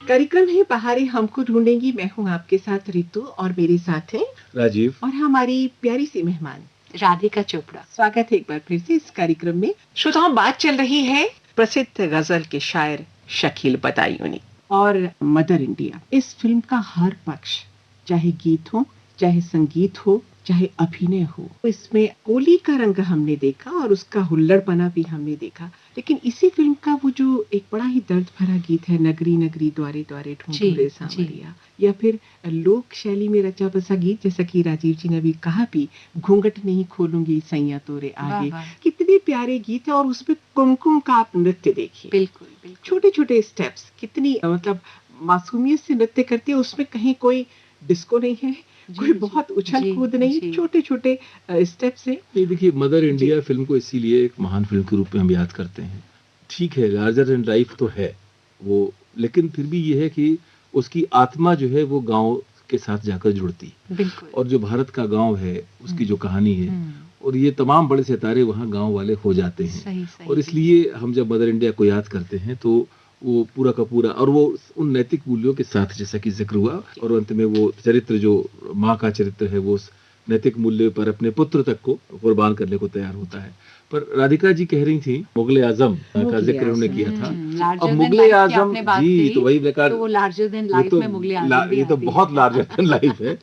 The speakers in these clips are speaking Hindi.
कार्यक्रम है बहारें हमको ढूंढेंगी। मैं हूँ आपके साथ रितु और मेरे साथ हैं राजीव और हमारी प्यारी सी मेहमान राधिका चोपड़ा। स्वागत है एक बार फिर से इस कार्यक्रम में। श्रोताओं, बात चल रही है प्रसिद्ध गजल के शायर शकील बदायूनी और मदर इंडिया। इस फिल्म का हर पक्ष, चाहे गीत हो, चाहे संगीत हो, चाहे अभिनय हो, इसमें कोली का रंग हमने देखा और उसका हुल्लड़पना भी हमने देखा। लेकिन इसी फिल्म का वो जो एक बड़ा ही दर्द भरा गीत है, नगरी नगरी द्वारे द्वारे ढूंढूं रे सांवरिया, या फिर लोक शैली में रचा बसा गीत, जैसा कि राजीव जी ने अभी कहा भी, घूंघट नहीं खोलूंगी सैया तोरे आगे। कितने प्यारे गीत है और उसमें कुमकुम का आप नृत्य देखिए। बिल्कुल, बिल्कुल। छोटे छोटे स्टेप्स, कितनी मतलब मासूमियत से नृत्य करती है। उसमें कहीं कोई डिस्को नहीं है, कोई बहुत उछल कूद नहीं, छोटे छोटे स्टेप्स है। ये देखिए, मदर इंडिया फिल्म को इसीलिए एक महान फिल्म के रूप में हम याद करते हैं। ठीक है, लार्जर देन लाइफ तो है वो, लेकिन फिर भी ये है कि उसकी आत्मा जो है वो गांव के साथ जाकर जुड़ती, और जो भारत का गांव है उसकी जो कहानी है, और ये तमाम बड़े सितारे वहाँ गांव वाले हो जाते हैं। सही, और इसलिए हम जब मदर इंडिया को याद करते हैं तो वो पूरा का पूरा, और वो उन नैतिक मूल्यों के साथ जैसा कि जिक्र हुआ, और अंत में वो चरित्र जो माँ का चरित्र है वो उस नैतिक मूल्य पर अपने पुत्र तक को कुर्बान करने को तैयार होता है। पर राधिका जी कह रही थी मुगले आजम का जिक्र उन्होंने किया था। अब मुगले आजम जी, तो वही बेकार, तो लार्जर देन लाइफ में मुगले आजम ये तो बहुत लार्जर देन लाइफ है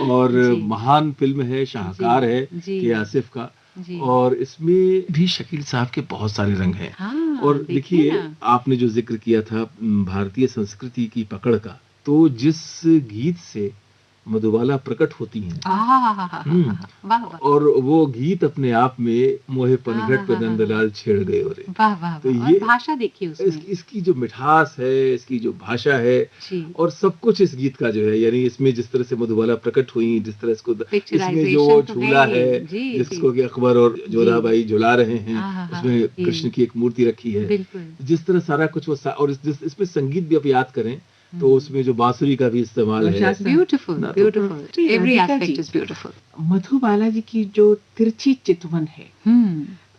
और महान फिल्म है, शाहकार है के आसिफ का, और इसमें भी शकील साहब के बहुत सारे रंग हैं। और देखिए, आपने जो जिक्र किया था भारतीय संस्कृति की पकड़ का, तो जिस गीत से मधुबाला प्रकट होती हैं, और वो गीत अपने आप में मोहे पनघट पे नंदलाल छेड़ गए। तो ये भाषा देखिए उसमें, इसकी जो मिठास है, इसकी जो भाषा है, और सब कुछ इस गीत का जो है, यानी इसमें जिस तरह से मधुबाला प्रकट हुई, जिस तरह इसको इसमें जो झूला है जिसको कि अकबर और जोधाबाई झुला रहे हैं, उसमें कृष्ण की एक मूर्ति रखी है, जिस तरह सारा कुछ वो, और इसमें संगीत भी आप याद करें तो उसमें जो बांसुरी का भी इस्तेमाल है। Beautiful, beautiful, every aspect is beautiful. Madhubala ji की जो तिरछी चितवन है,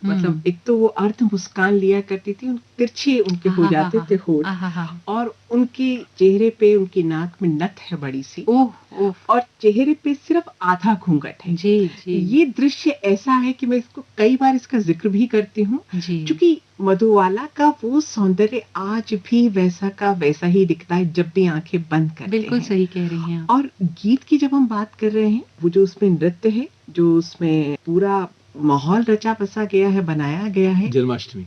मतलब एक तो वो अर्ध मुस्कान लिया करती थी, तिरछे उनके हो जाते थे होठ, और उनके चेहरे पे, उनकी नाक में नथ है बड़ी सी, और चेहरे पे सिर्फ आधा घूंघट है। ये दृश्य ऐसा है कि मैं इसको कई बार इसका जिक्र भी करती हूँ, क्योंकि मधुबाला का वो सौंदर्य आज भी वैसा का वैसा ही दिखता है जब भी आंखें बंद करते हैं। बिल्कुल सही कह रही हैं। और गीत की जब हम बात कर रहे हैं, वो जो उसमें नृत्य है, जो उसमें पूरा माहौल रचा बसा गया है, बनाया गया है, जन्माष्टमी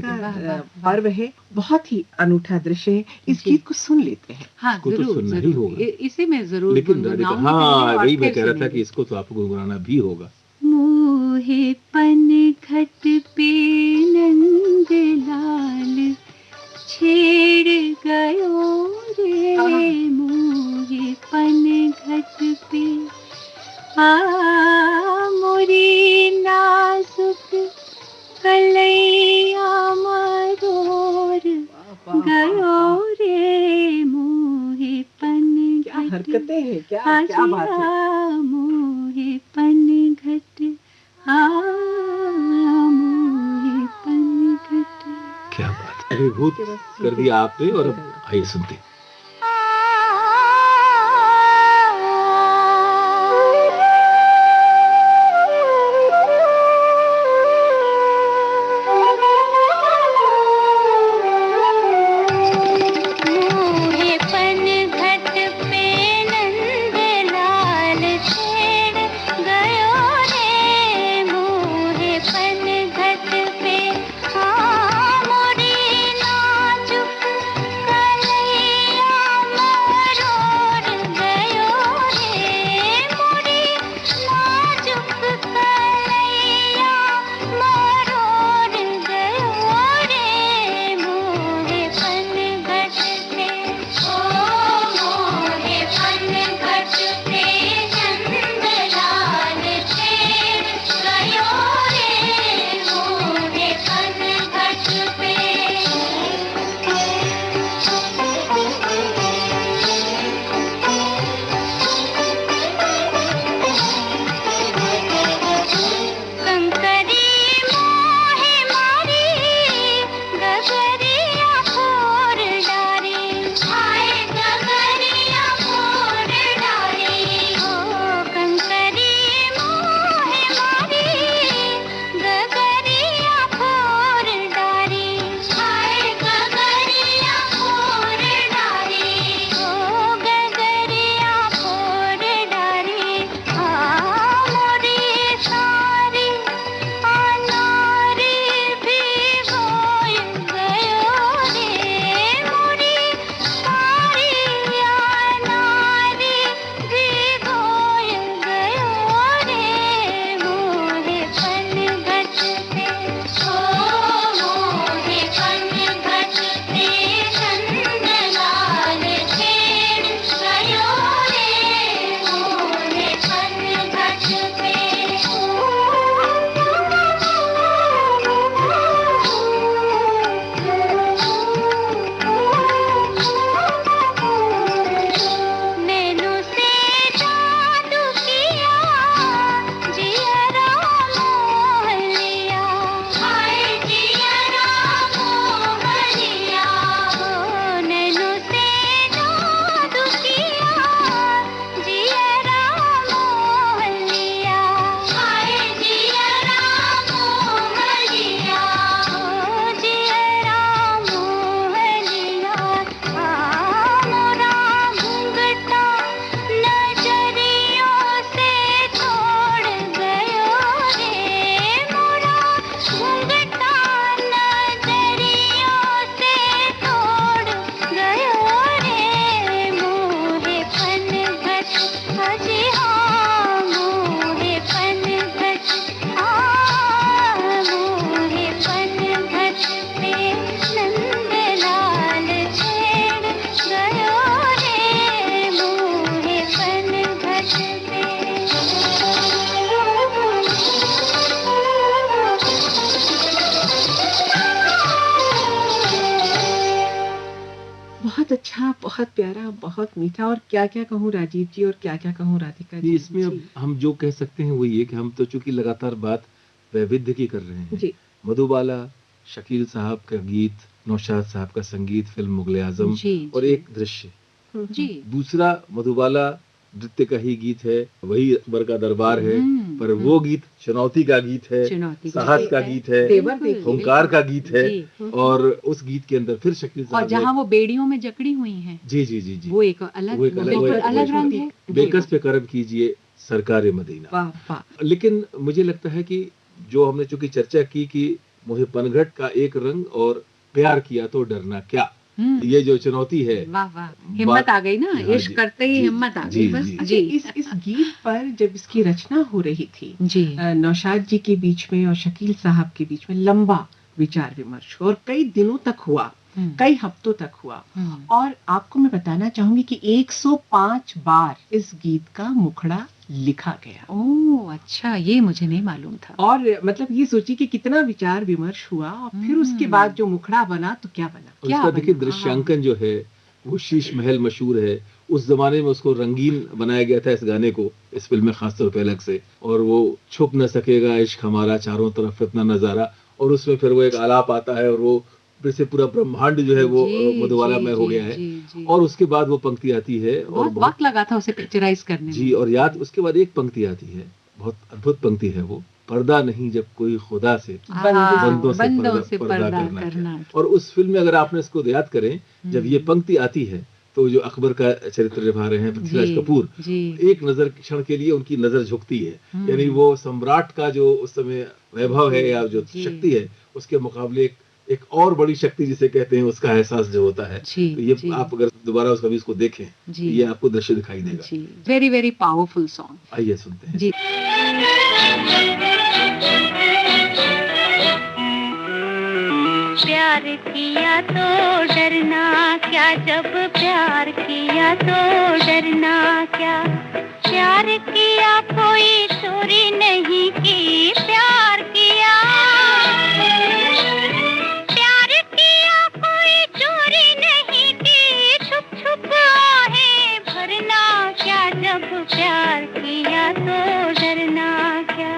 का पर्व है, बहुत ही अनूठा दृश्य है। इस गीत को सुन लेते हैं। हाँ, जरूर, इसे मैं जरूर, लेकिन वही मैं कह रहा था कि इसको तो आपको गुनगुनाना भी होगा। मोहे पनघट पे नंदलाल छेड़ गयो रे, मोहे पनघट पे मोरी नाजुक कलैया मरोर गयो रे, मोहे पनघट। क्या हरकतें हैं, क्या बात है। मोहे पनघट, मोहे पनघट। क्या बात है, अभिभूत कर दिया आपने। और अब आइए सुनते हैं। मोरी नाजुक कलैया बहुत अच्छा, बहुत प्यारा, बहुत मीठा। और क्या क्या कहूँ राजीव जी, और क्या क्या कहूँ राधिका जी। इसमें अब हम जो कह सकते हैं वो ये कि हम तो चूंकि लगातार बात वैविध्य की कर रहे हैं। जी मधुबाला, शकील साहब का गीत, नौशाद साहब का संगीत, फिल्म मुगले आजम, और एक दृश्य। जी दूसरा मधुबाला नृत्य का ही गीत है, वही अकबर का दरबार है, पर वो गीत चुनौती का गीत है, साहस का गीत है, तेवर देखिए, हुंकार का गीत है। और उस गीत के अंदर फिर शकील और साहब जहाँ वो बेड़ियों में जकड़ी हुई हैं, जी जी जी जी, वो एक अलग वो एक बिल्कुल अलग रंग है। बेकस पे करम कीजिए सरकार मदीना। वाह वाह। लेकिन मुझे लगता है कि जो हमने चूंकि चर्चा की कि मोहे पनघट का एक रंग और प्यार किया तो डरना क्या, ये जो चुनौती है, वाह वाह, हिम्मत आ गई ना, हाँ इश्क जी, करते ही जी, हिम्मत आ जी, गई बस। जी। अच्छा, इस गीत पर जब इसकी रचना हो रही थी, जी नौशाद जी के बीच में और शकील साहब के बीच में लंबा विचार विमर्श हुआ, और कई दिनों तक हुआ, कई हफ्तों तक हुआ। और आपको मैं बताना चाहूंगी कि 105 बार इस गीत का मुखड़ा लिखा गया। ओह अच्छा, ये मुझे नहीं मालूम था। और मतलब ये सोचिए कि कितना विचार विमर्श हुआ, और फिर उसके बाद जो मुखड़ा बना तो क्या बना। और उसका देखिए दृश्यांकन जो है, वो शीश महल मशहूर है, उस जमाने में उसको रंगीन बनाया गया था इस गाने को, इस फिल्म में खासतौर पे अलग से। और वो छुप न सकेगा इश्क हमारा, चारों तरफ इतना नजारा, और उसमें फिर वो एक आलाप आता है, और वो फिर से पूरा ब्रह्मांड जो है वो मधुबाला में हो गया है। और उसके बाद वो पंक्ति आती है, और बहुत वक्त लगा था उसे पिक्चराइज करने में। जी, और याद उसके बाद एक पंक्ति आती है, बहुत अद्भुत पंक्ति है वो, पर्दा नहीं जब कोई खुदा से, बंदों से पर्दा करना। और उस फिल्म में अगर आपने इसको याद करें, जब ये पंक्ति आती है तो जो अकबर का चरित्र निभा रहे हैं पृथ्वीराज कपूर, एक नजर क्षण के लिए उनकी नजर झुकती है, यानी वो सम्राट का जो उस समय वैभव है या जो शक्ति है, उसके मुकाबले एक और बड़ी शक्ति जिसे कहते हैं, उसका एहसास जो होता है। तो ये आप अगर दोबारा उस कभी इसको देखें, ये आपको दृश्य दिखाई देगा। Very very powerful song. आइए सुनते हैं जी। प्यार किया तो डरना क्या, जब प्यार किया तो डरना क्या, प्यार किया कोई चोरी नहीं की, प्यार किया कोई चोरी नहीं की, छुप छुप आहें भरना क्या, जब प्यार किया तो डरना क्या,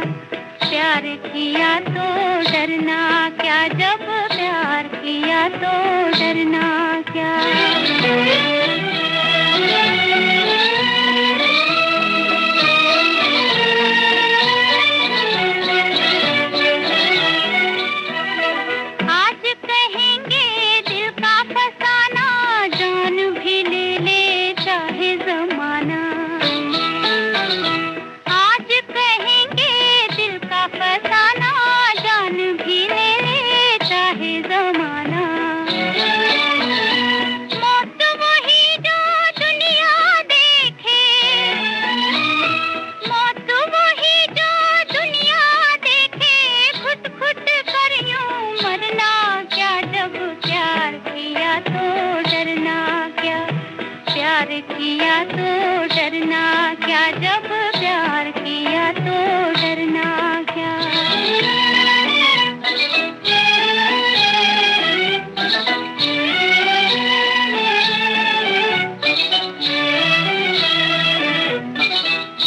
प्यार किया तो डरना क्या, जब प्यार किया तो डरना क्या। आज कहेंगे दिल का फसाना, जान भी ले ले चाहे जमाना, आज कहेंगे दिल का फसाना, जान भी ले ले चाहे जमाना। मौत वही जो दुनिया देखे, मौत वही जो दुनिया देखे, घुट घुट कर यूं मरना क्या, जब प्यार किया तो डरना क्या, प्यार किया तो डरना क्या, जब प्यार किया तो डरना क्या।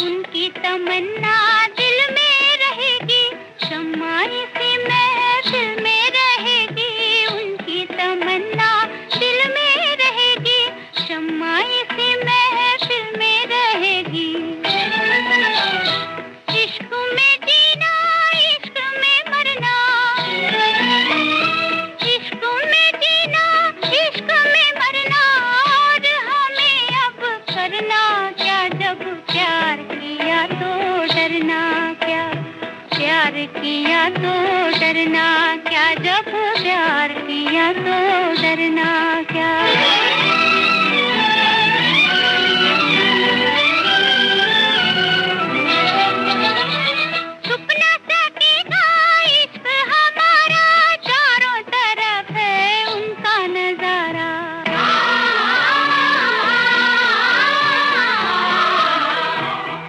उनकी तमन्ना दिल में रहेगी, शम्मा इसी महफिल में रहेगी, उनकी तमन्ना दिल में रहेगी, शम्मा इसी महफिल में रहेगी। इश्क में जीना, इश्क में मरना, इश्क में जीना, इश्क में मरना, और हमें अब करना क्या, जब प्यार किया तो डरना क्या, प्यार किया तो डरना क्या, जब प्यार किया तो डरना क्या। छुप न सकेगा इश्क हमारा, चारों तरफ है उनका नजारा।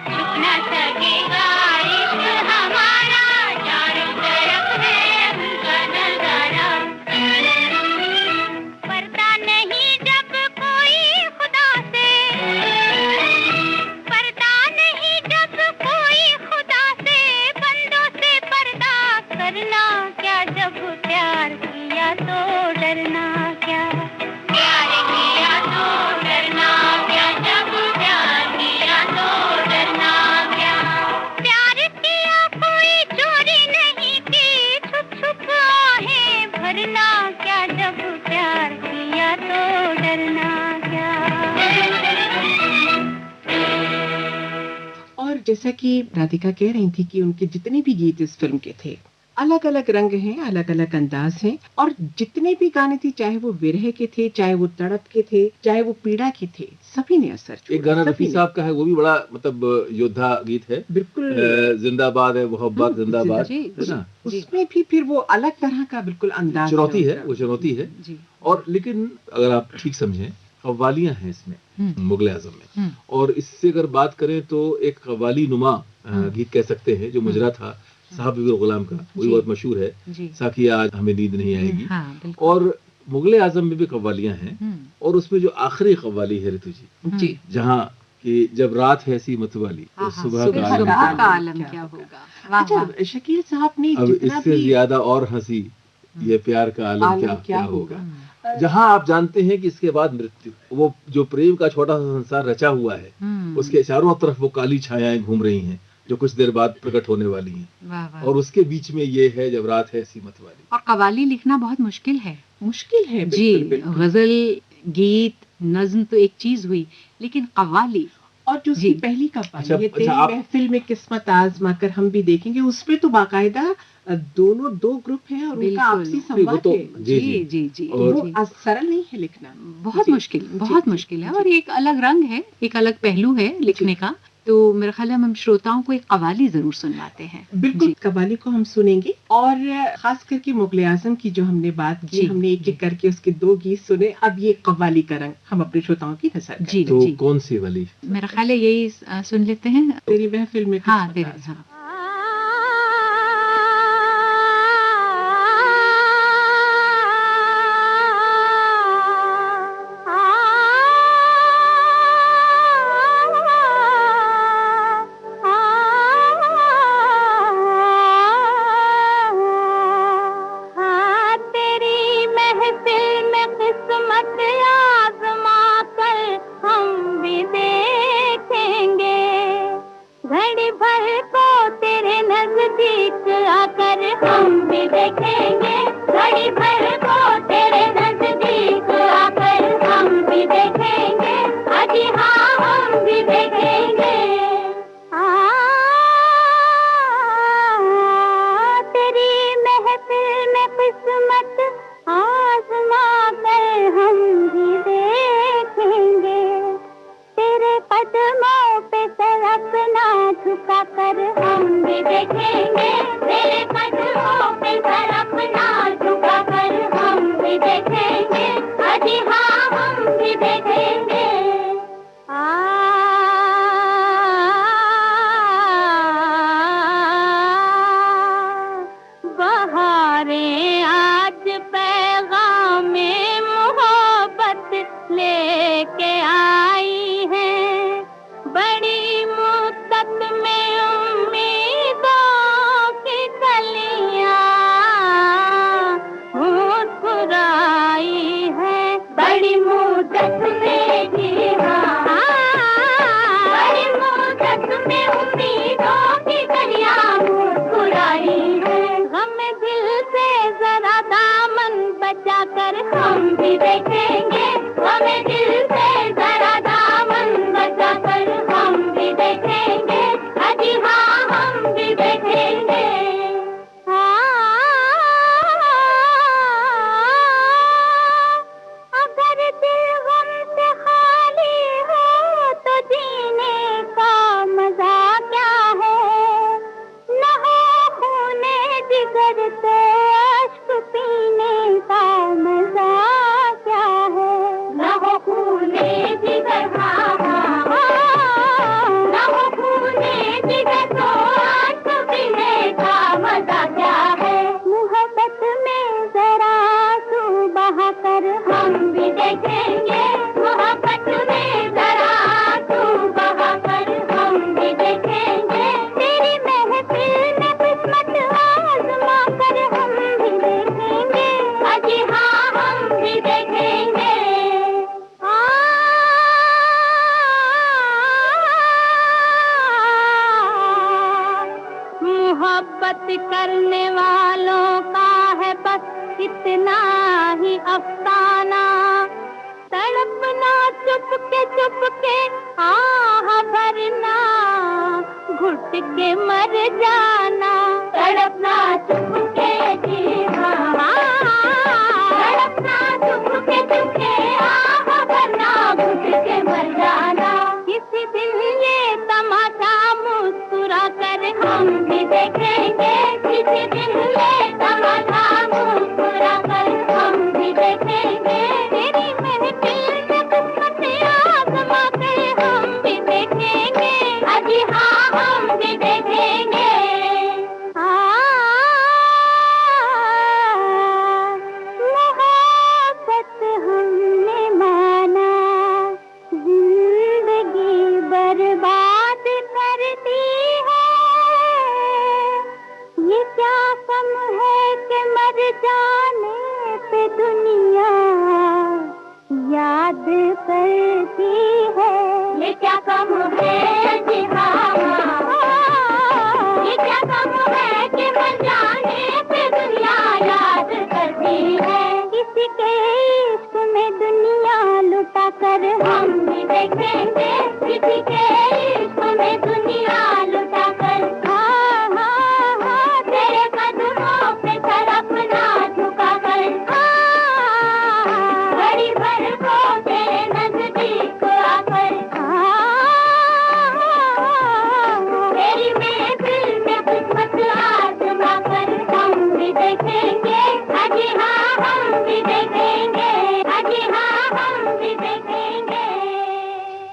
छुप न सकेगा इश्क हमारा, चारों तरफ है उनका नजारा। पर्दा नहीं जब जैसा कि राधिका कह रही थी कि उनके जितने भी गीत इस फिल्म के थे, अलग अलग रंग हैं, अलग अलग अंदाज हैं, और जितने भी गाने थे, चाहे वो विरह के थे, चाहे वो तड़प के थे, चाहे वो पीड़ा के थे, सभी ने असर छोड़ा। एक गाना रफी साहब का है, वो भी बड़ा मतलब योद्धा गीत है, बिल्कुल। जिंदाबाद है मोहब्बत जिंदाबाद, है ना। उसमें भी फिर वो अलग तरह का बिल्कुल अंदाज, चुनौती है, वो चुनौती है। और लेकिन अगर आप ठीक समझें, कव्वालियां हैं इसमें मुगल आजम में, और इससे अगर बात करें तो एक कव्वाली नुमा गीत कह सकते हैं जो मुजरा था साहब गुलाम का, वो बहुत मशहूर है, साकिया आज हमें नींद नहीं आएगी। और मुगल आजम में भी कव्वालियां हैं, और उसमें जो आखिरी कव्वाली है ऋतु जी, जहाँ कि जब रात है ऐसी मतवाली तो सुबह का आलम क्या होगा। अच्छा शकील साहब ने अब इससे ज्यादा और हंसी ये प्यार का आलम क्या होगा, जहाँ आप जानते हैं कि इसके बाद मृत्यु, वो जो प्रेम का छोटा सा संसार रचा हुआ है, उसके चारों तरफ वो काली छायाएं घूम रही हैं जो कुछ देर बाद प्रकट होने वाली हैं, और उसके बीच में ये है जब रात है ऐसी मतवाली। और कव्वाली लिखना बहुत मुश्किल है जी। गजल, गीत, नज्म तो एक चीज हुई, लेकिन कव्वाली और जो उसकी पहली कव्वाली है तेरी महफिल में किस्मत आजमा कर, हम भी देखेंगे उसमें तो बाकायदा दोनों दो ग्रुप हैं और उनका आपसी संवाद है। जी वो सरल नहीं है लिखना, बहुत मुश्किल है, और एक अलग रंग है, एक अलग पहलू है लिखने का। तो मेरे ख्याल हम श्रोताओं को एक कव्वाली जरूर सुनवाते हैं। बिल्कुल, कव्वाली को हम सुनेंगे, और खास करके मुगल आजम की जो हमने बात की, हमने एक एक करके उसके 2 गीत सुने, अब ये कव्वाली का रंग हम अपने श्रोताओं की नजर जी। तो कौन सी वाली? मेरा ख्याल है यही सुन लेते हैं, तेरी महफिल में। हाँ। करने वालों का है बस इतना ही अफसाना, तड़पना चुपके चुपके आह भरना, घुट के मर जाना, तड़पना चुप के जी हाँ, तड़पना चुप के आह भरना, घुट के मर जाना। किसी दिन ये तमाशा मुस्कुरा कर हम भी देखेंगे, किसी दिन ये तमाशा मुस्कुरा कर हम भी देखेंगे। तेरी महफिल में किस्मत आज़मा कर हम भी देखेंगे, अजी हाँ हम भी देखेंगे। मोहब्बत हमने माना, जिंदगी बर्बाद कर दी है। ये क्या कम है कि मर जाने पे दुनिया याद करती है। ये क्या कम है जी हाँ, ये क्या कम है कि मर जाने पे दुनिया याद करती है। किसी के इश्क में दुनिया लुटा कर हम भी देखेंगे, किसी के इश्क में दुनिया लुटा कर। हाँ हाँ हाँ तेरे कदमों पे सर अपना झुका कर, घड़ी भर को तेरे नजदीक आकर, तेरी महफिल में किस्मत आज़मा कर हम भी देखेंगे, अजी हाँ हम भी देखेंगे, अजी हाँ हम भी देखेंगे।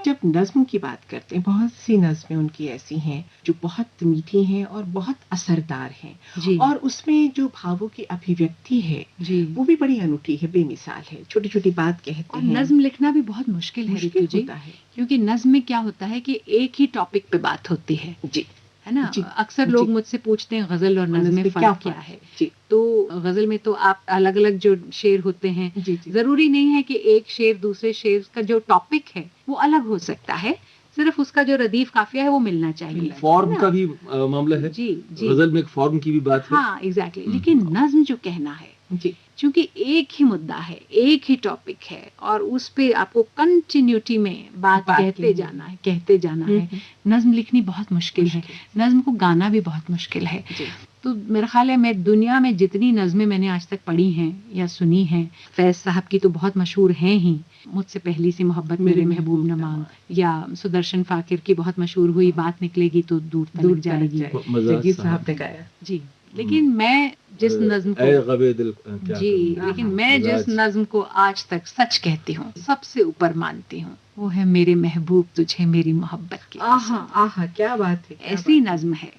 जब नज्म की बात करते हैं, बहुत सी नज्में उनकी ऐसी हैं जो बहुत मीठी हैं और बहुत असरदार हैं, जी और उसमें जो भावों की अभिव्यक्ति है जी। वो भी बड़ी अनूठी है, बेमिसाल है। छोटी छोटी बात कहते और हैं, नज्म लिखना भी बहुत मुश्किल है मुश्किल ऋतु जी, होता है। क्योंकि नज्म में क्या होता है कि एक ही टॉपिक पे बात होती है जी ना। जी, अक्सर लोग जी। मुझसे पूछते हैं गजल और नज्म नज्म में में फर्क क्या है। जी तो गजल में तो आप अलग अलग जो शेर होते हैं, जी जी जरूरी नहीं है कि एक शेर दूसरे शेर का जो टॉपिक है वो अलग हो सकता है, सिर्फ उसका जो रदीफ काफिया है वो मिलना चाहिए। फॉर्म है का ना? भी मामला है। जी जी गजल में एक फॉर्म की भी बात है। हाँ एग्जैक्टली। लेकिन नज्म जो कहना है, जी क्योंकि एक ही मुद्दा है, एक ही टॉपिक है, और उस पे आपको कंटिन्यूटी में बात कहते जाना है। नज्म लिखनी बहुत मुश्किल है, नज्म को गाना भी बहुत मुश्किल है। जी। तो मेरा ख्याल है मैं दुनिया में जितनी नज़में मैंने आज तक पढ़ी हैं या सुनी हैं, फैज साहब की तो बहुत मशहूर हैं ही, मुझसे पहली सी मोहब्बत मेरे महबूब न मांग, या सुदर्शन फाकिर की बहुत मशहूर हुई बात निकलेगी तो दूर तलक जाएगी, जगीर साहब ने गाया। जी। लेकिन मैं जिस नज्म को जी लेकिन मैं जिस नज्म को आज तक सच कहती हूँ, सबसे ऊपर मानती हूँ, वो है मेरे महबूब तुझे मेरी मोहब्बत की। आहा आहा क्या बात है, ऐसी नज्म है।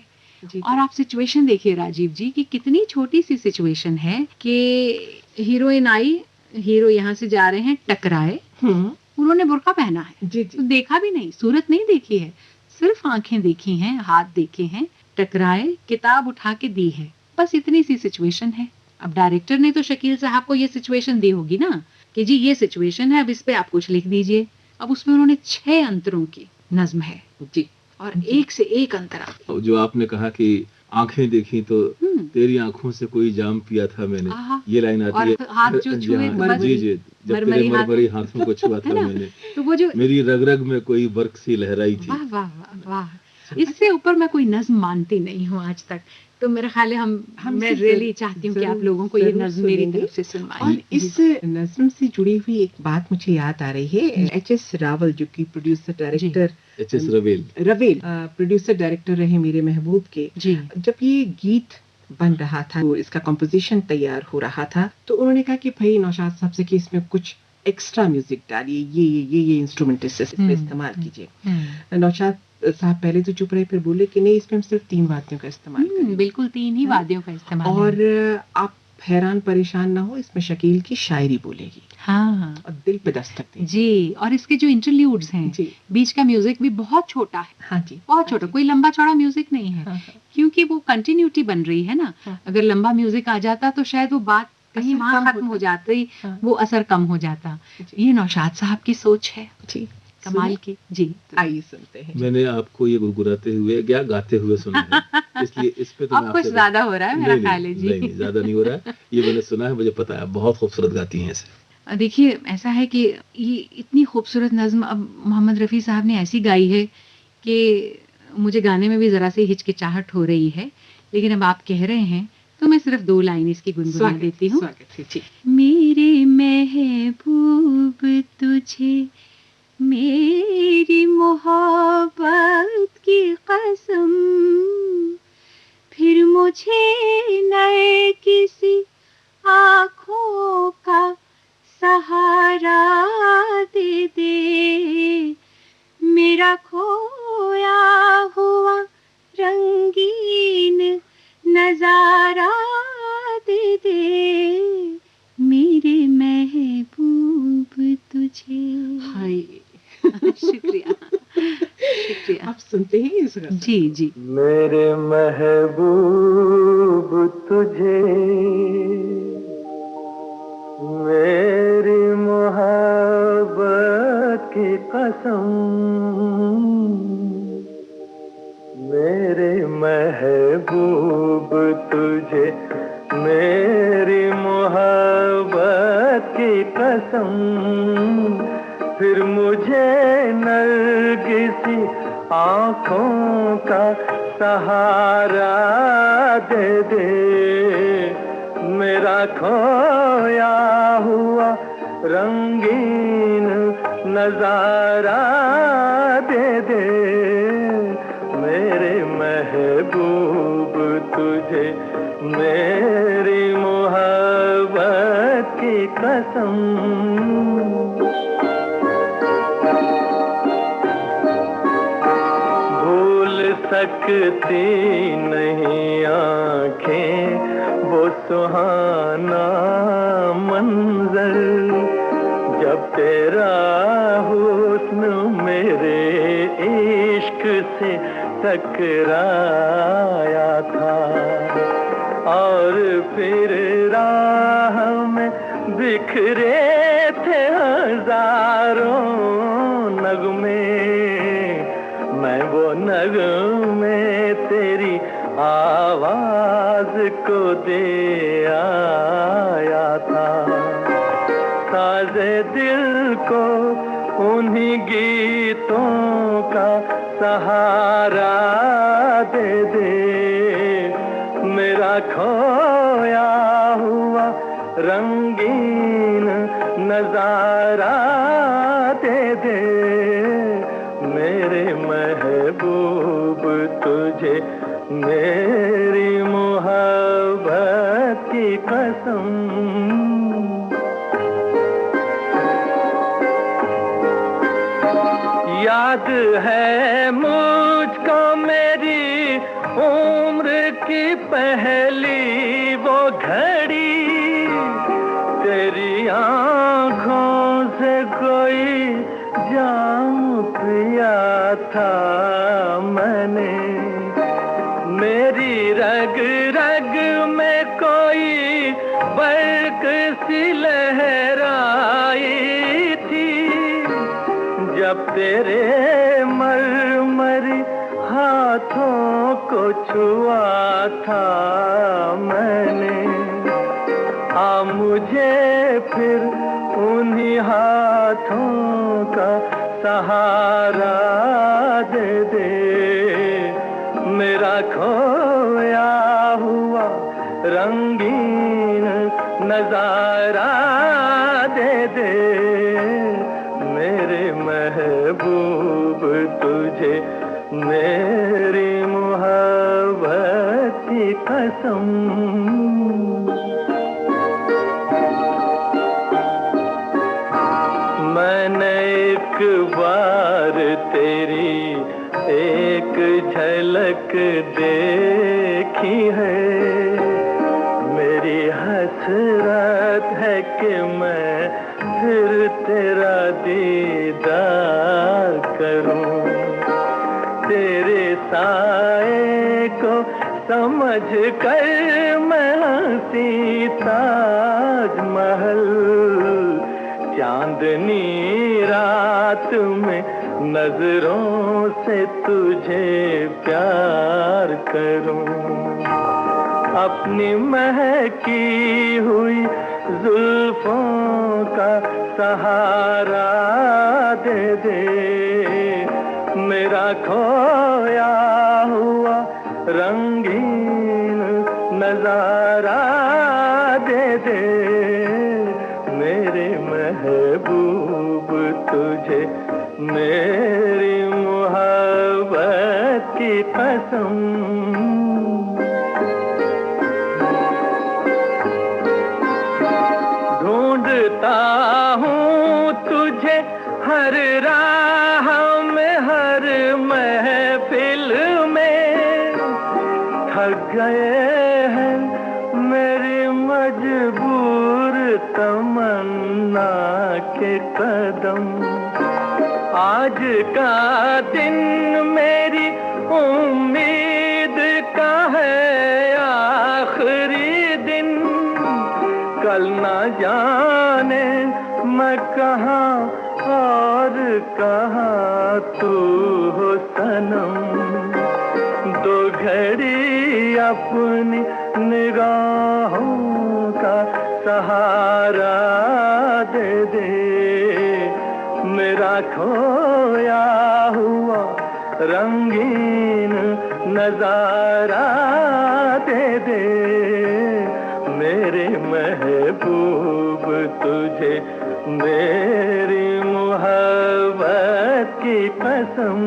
और आप सिचुएशन देखिए राजीव जी कि कितनी छोटी सी सिचुएशन है कि हीरोइन आई, हीरो यहाँ से जा रहे हैं, टकराए, उन्होंने बुर्का पहना है, जी तो देखा भी नहीं, सूरत नहीं देखी है, सिर्फ आंखें देखी हैं, हाथ देखे हैं, टकराए, किताब उठा के दी है, बस इतनी सी सिचुएशन है। अब डायरेक्टर ने तो शकील साहब को ये सिचुएशन दी होगी ना कि जी ये सिचुएशन है, अब इस पे आप कुछ लिख दीजिए। अब उसमें उन्होंने 6 अंतरों की नज्म है जी, और एक से एक अंतरा। जो आपने कहा कि आंखें देखी तो तेरी आंखों से कोई जाम पिया था मैंने, ये लाइन आती है। हाथ जो छुए जी जी, जब तेरे मरमरी हाथों को छुआ था मैंने, तो वो जो मेरी रग रग में कोई बर्क सी लहराई थी। वाह वाह वाह वाह, इससे ऊपर मैं कोई नज्म मानती नहीं हूँ आज तक। तो मेरा ख्याल है मैं रियली चाहती हूँ कि आप लोगों को ये नज्म मेरी तरफ से सुनवाएं। और इस नज्म से जुड़ी हुई एक बात मुझे याद आ रही है, एच.एस. रावल जो कि प्रोड्यूसर डायरेक्टर, एच.एस. रवेल प्रोड्यूसर डायरेक्टर रहे मेरे महबूब के, जब ये गीत बन रहा था, इसका कंपोजिशन तैयार हो रहा था, तो उन्होंने कहा कि भाई नौशाद साहब से कि इसमें कुछ एक्स्ट्रा म्यूजिक डालिए, ये इंस्ट्रूमेंटल इसमें इस्तेमाल कीजिए। नौशाद साहब पहले तो चुप रहे, फिर बोले कि नहीं, इसमें हम सिर्फ 3 वाद्यों का इस्तेमाल करेंगे। बिल्कुल 3 ही वाद्यों का इस्तेमाल। और आप हैरान परेशान ना हो, इसमें शकील की शायरी बोलेगी, हाँ, और दिल पे दस्तक देगी जी। और इसके जो इंटरल्यूड्स हैं जी, बीच का म्यूजिक भी बहुत छोटा है, हाँ जी, बहुत छोटा, कोई लंबा चौड़ा म्यूजिक नहीं है, हाँ, क्योंकि वो कंटिन्यूटी बन रही है ना। हाँ, अगर लंबा म्यूजिक आ जाता तो शायद वो बात कहीं वहां खत्म हो जाती, वो असर कम हो जाता। ये नौशाद साहब की सोच है जी, कमाल की। जी आइए सुनते हैं। मैंने आपको ये गुनगुनाते हुए या गाते हुए सुना है, इसलिए इस पे तो अब कुछ ज्यादा हो रहा है मेरा ख्याल है जी। नहीं, ज्यादा नहीं हो रहा है, ये मैंने सुना है, मुझे पता है, बहुत खूबसूरत गाती हैं इसे। देखिए ऐसा है कि ये इतनी खूबसूरत नज्म अब मोहम्मद रफ़ी साहब ने ऐसी गाई है कि मुझे गाने में भी जरा सी हिचकिचाहट हो रही है, लेकिन अब आप कह रहे हैं तो मैं सिर्फ 2 लाइन इसकी गुनगुना देती हूँ। मेरे महबूब तुझे मेरी मोहब्बत की कसम, फिर मुझे नए किसी आँखों का सहारा दे दे, मेरा खोया हुआ रंगीन नजारा दे दे, मेरे महबूब तुझे। हाय शुक्रिया शुक्रिया। आप सुनते ही इस गज़ल जी जी। मेरे महबूब तुझे मेरी मोहब्बत की कसम, मेरे महबूब तुझे मेरी मोहब्बत की कसम, फिर मुझे नरगिसी आँखों का सहारा दे दे, मेरा खोया हुआ रंगीन नजारा दे दे, मेरे महबूब तुझे मेरी मोहब्बत की कसम। भूल सकती नहीं आँखें वो सुहाना मंजर, जब तेरा हुस्न मेरे इश्क से टकराया था, और फिर राह में बिखरे थे हजारों नगमे, मैं वो नगमे तेरी आवाज को दे आया था, साजे दिल को उन्हीं गीतों का सहारा दे दे, मेरा खोया हुआ रंगीन नजारा दे दे, मेरे महबूब तुझे मेरी मोहब्बत की कसम। याद है मुझको मेरी उम्र की पहली वो घड़ी, तेरी आँखों से कोई जाम पिया था मैंने, मेरी रग रग में कोई बर्क सी लहराई थी, जब तेरे मरमरी हाथों को छुआ था मैंने, आ मुझे फिर उन्हीं हाथों का सहारा दे दे, मेरा खोया हुआ रंगीन नजारा दे दे, मेरे महबूब तुझे मेरी मोहब्बत की कसम। मैंने एक बार तेरी एक झलक देखी है, मेरी हसरत है कि मैं फिर तेरा दीदार करूं, तेरे साए को समझ कर मैं हंसी ताजमहल, चांदनी रात में नजरों से तुझे प्यार करूं, अपनी महकी हुई जुल्फों का सहारा दे दे, मेरा खोया हुआ रंगीन नजारा दे दे मेरे महबूब तुझे मेरी मोहब्बत की कसम। ढूंढता हूँ तुझे हर राह में हर महफिल में, थक गए हैं मेरी मजबूर तमन्ना के कदम। आज का दिन मेरी उम्मीद का है आखिरी दिन, कल ना जाने मैं कहाँ और कहाँ तू हो सनम। दो घड़ी अपनी निगाहों का सहारा दे दे मेरा खोया हुआ रंगीन नजारा दे दे मेरे महबूब तुझे मेरी मोहब्बत की कसम।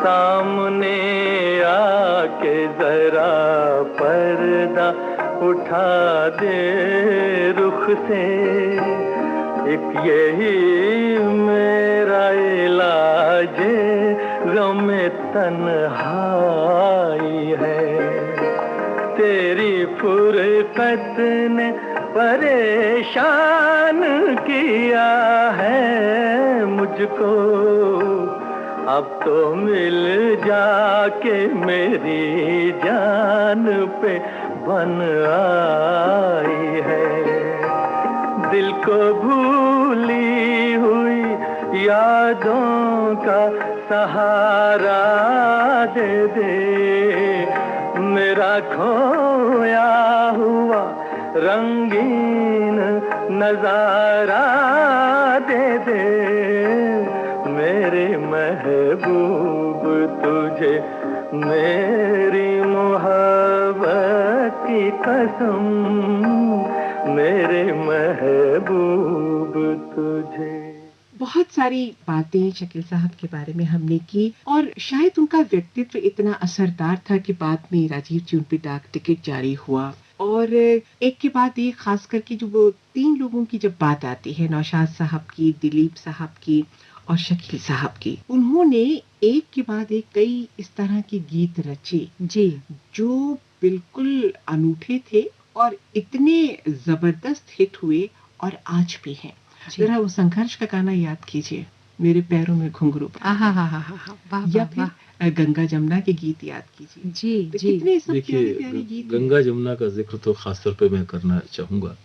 सामने आके जरा पर्दा उठा दे रुख से, एक यही मेरा इलाज गमे तन्हाई है। तेरी फुरकत ने परेशान किया है मुझको, अब तो मिल जाके मेरी जान पे बन आई है। दिल को भूली हुई यादों का सहारा दे दे मेरा खोया हुआ रंगीन नजारा दे दे मेरे महबूब तुझे मेरी मोहब्बत की कसम। मेरे महबूब तुझे। बहुत सारी बातें शकील साहब के बारे में हमने की और शायद उनका व्यक्तित्व इतना असरदार था कि बाद में राजीव जी उन पे डाक टिकट जारी हुआ और एक के बाद एक, खास करके जो वो 3 लोगों की जब बात आती है, नौशाद साहब की, दिलीप साहब की और शकील साहब की, उन्होंने एक के बाद एक कई इस तरह के गीत रचे जी जो बिल्कुल अनूठे थे और इतने जबरदस्त हिट हुए और आज भी हैं। जरा वो संघर्ष का गाना याद कीजिए, मेरे पैरों में घुंघरू या फिर गंगा जमुना के गीत याद कीजिए। जी तो जी कितने सब देखिए, प्यारे प्यारे गीत हैं। गंगा जमुना का जिक्र तो खासतौर पे मैं करना चाहूंगा।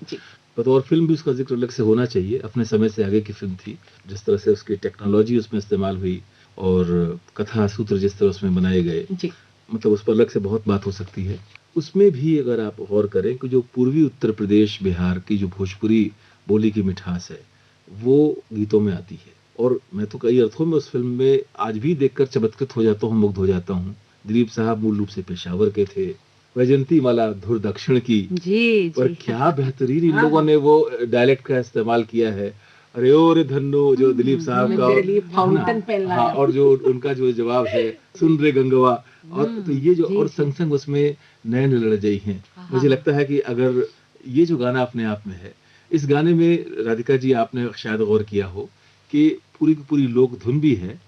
बतौर फिल्म भी उसका जिक्र अलग से होना चाहिए, अपने समय से आगे की फिल्म थी। जिस तरह से उसकी टेक्नोलॉजी उसमें इस्तेमाल हुई और कथा सूत्र जिस तरह उसमें बनाए गए, मतलब उस पर अलग से बहुत बात हो सकती है। उसमें भी अगर आप गौर करें कि जो पूर्वी उत्तर प्रदेश बिहार की जो भोजपुरी बोली की मिठास है वो गीतों में आती है। और मैं तो कई अर्थों में उस फिल्म में आज भी देखकर चमत्कृत हो जाता हूँ, मुग्ध हो जाता हूँ। दिलीप साहब मूल रूप से पेशावर के थे, वैजंती माला धुर दक्षिण की, पर क्या बेहतरीन इन लोगों ने वो डायलेक्ट का इस्तेमाल किया है। अरे ओ रे धन्नो, जो दिलीप साहब का, हाँ, और जो उनका जो जवाब है, सुन रे गंगवा, और तो ये जो और संग संग उसमें नैन लड़ जाई हैं। मुझे लगता है कि अगर ये जो गाना अपने आप में है, इस गाने में राधिका जी आपने शायद गौर किया हो कि पूरी की पूरी लोक धुन भी है,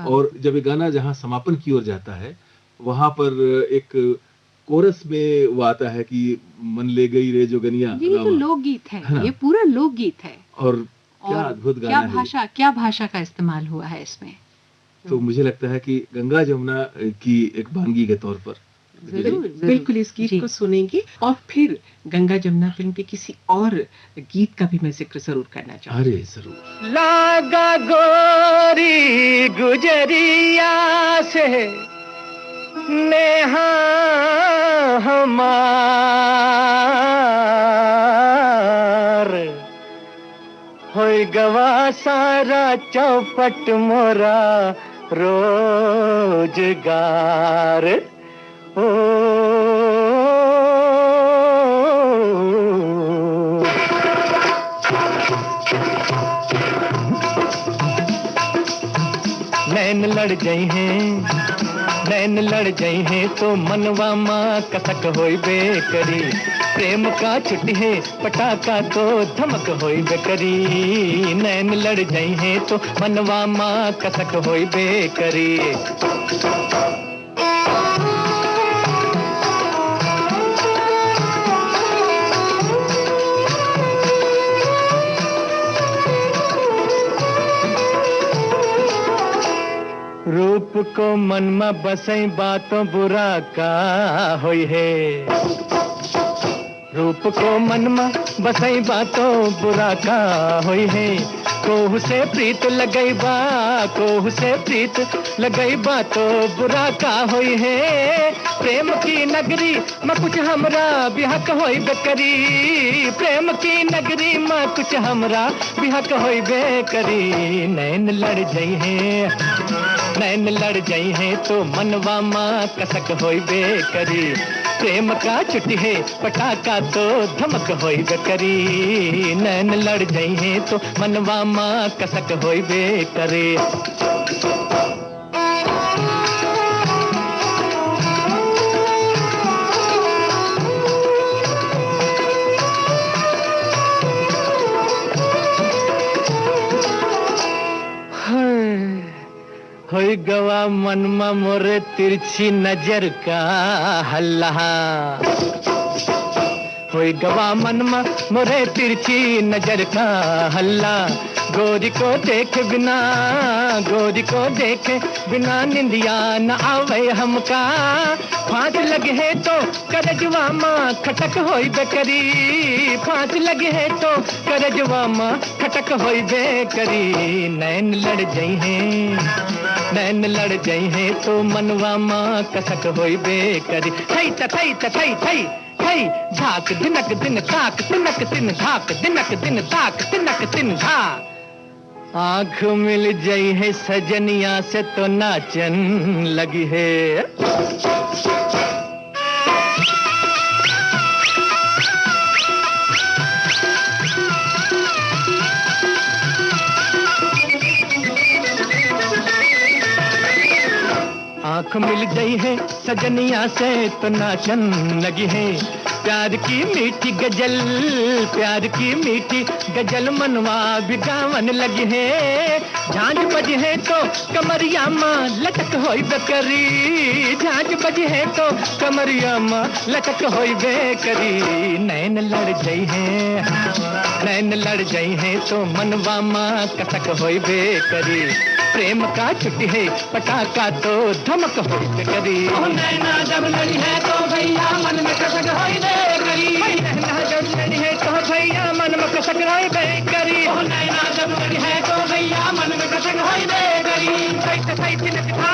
और जब ये गाना जहाँ समापन की ओर जाता है वहां पर एक कोरस में वो आता है कि मन ले गई रे जोगनिया। ये तो लोकगीत है, ये पूरा लोकगीत है। और क्या अद्भुत गाना है, क्या भाषा का इस्तेमाल हुआ है इसमें। तो मुझे लगता है कि गंगा जमुना की एक बानगी के तौर पर बिल्कुल इस गीत को सुनेंगे और फिर गंगा जमुना फिल्म के किसी और गीत का भी मैं जिक्र जरूर करना चाहूंगी। अरे जरूर। लागा गोरी गुजरिया से नेहा हमार, होई गवा सारा चौपट मोरा रोजगार ओ नैन लड़ जाई हैं, नैन लड़ जाई हैं तो मनवा माँ कसक होई बेकरी। प्रेम का छुट्टी है पटाखा तो धमक होई बेकरी। नैन लड़ जाई हैं तो मनवा माँ कसक होई बेकरी। रूप को मन में बसई बातों बुरा का होई है। रूप को मन में बसई बातों बुरा का होई है। कोहू से प्रीत लगई बा, कोहू से प्रीत लगई बा तो बुरा का होई है। प्रेम की नगरी में कुछ हमरा बिहक होई बेकरी। प्रेम की नगरी में कुछ हमरा बिहक होई बेकरी। नैन लड़ जाई है, नैन लड़ जाई हैं तो मनवा माँ कसक होई बेकरी। प्रेम का छुट्टी है पटाखा तो धमक होई बेकरी। नैन लड़ जाई हैं तो मनवा माँ कसक होई बेकरी। होई गवा मनमा मोरे तिरछी नजर का हल्ला। होई गवा मनमा मोरे तिरछी नजर का हल्ला। गोरी को देखे बिना, गोरी को देखे बिना निंदिया न आवे हमका। फांस लगे है तो करजवा माँ खटक होई बेकरी। फांस लगे है तो करजवा माँ खटक होई बेकरी। नैन लड़ जाई हैं, नैन लड़ जाई हैं तो मनवा माँ कसक होई बेकरी। थई थई थई थई थई धाक दिनक दिन धाक तिनक दिन धाक दिनक दिन धाक तिनक दिन धा। आँख मिल जाई है सजनिया से तो नाचन लगी है। आँख मिल गई है सजनिया से तो नाचन लगी है। प्यार की मीठी गजल, प्यार की मीठी गजल मनवा भी गावन लगी है। झांझ बजी है तो कमरिया माँ लटक होई बेकरी। झांझ बजी है तो कमरिया माँ लटक होई बेकरी। नैन लड़ जाई है, नैन लड़ जाई है तो मनवा माँ कसक होई बेकरी। प्रेम का छुट्टी है पटाखा तो धमक होई बेकरी। नैना जब लड़ी है तो भैया मन में कसक होई बेकरी। नैना जब लड़ी है तो भैया मन में कसक होई बेकरी। नैना जब लड़ी है तो भैया मन में कसक होई बेकरी। सही सही तिनक था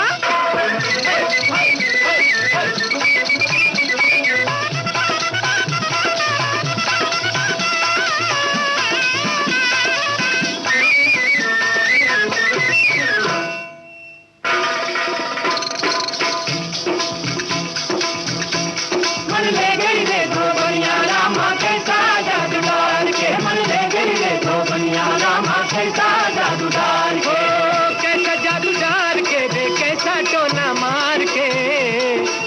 कैसा जादूदार के रे कैसा टोना मार के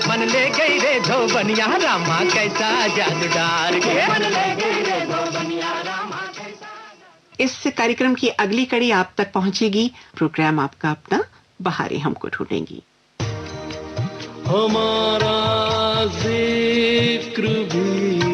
मन ले गई रे धोबनिया रामा। कैसा जादूदार के मन ले गई रे धोबनिया रामा। इस कार्यक्रम की अगली कड़ी आप तक पहुंचेगी। प्रोग्राम आपका अपना बहारें हमको ढूंढेंगी। हमारा जिक्र भी